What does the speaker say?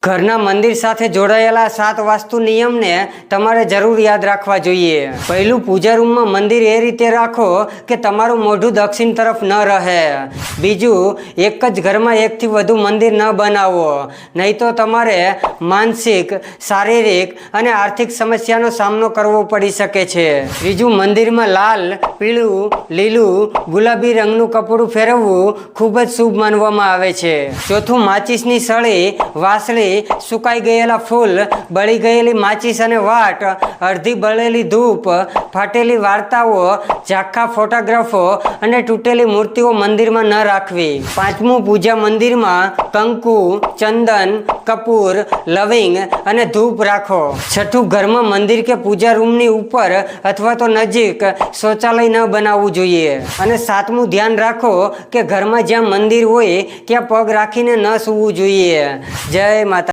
ઘરના મંદિર સાથે જોડાયેલા 7 વાસ્તુ નિયમને તમારે જરૂર યાદ રાખવા જોઈએ। પહેલું, પૂજા રૂમમાં મંદિર એ રીતે રાખો કે તમારું મોઢું દક્ષિણ તરફ ન રહે। બીજું, એક જ ઘરમાં એકથી વધુ મંદિર ન બનાવો, નહીં તો તમારે માનસિક, શારીરિક અને આર્થિક સમસ્યાનો સામનો કરવો પડી શકે છે। ત્રીજું, મંદિરમાં લાલ, પીળું, લીલું, ગુલાબી રંગનું કપડું ફેરવવું ખૂબ જ શુભ માનવામાં આવે છે। ચોથું, માચિસની સળી, વાસળી, સુકાઈ ગયેલા ફૂલ, બળી ગયેલી માચિસ અને વાટ, અડધી બળેલી ધૂપ, ફાટેલી વાર્તાઓ, ઝાંખા ફોટોગ્રાફો અને તૂટેલી મૂર્તિઓ મંદિરમાં ન રાખવી। પાંચમું, પૂજા મંદિરમાં કંકુ, ચંદન, કપૂર, લવિંગ અને ધૂપ રાખો। છઠ્ઠું, ઘરમાં મંદિર કે પૂજા રૂમની ઉપર અથવા તો નજીક શૌચાલય ન બનાવવું જોઈએ। અને સાતમું, ધ્યાન રાખો કે ઘરમાં જ્યાં મંદિર હોય ત્યાં પગ રાખીને ન સૂવું જોઈએ। જય માતા।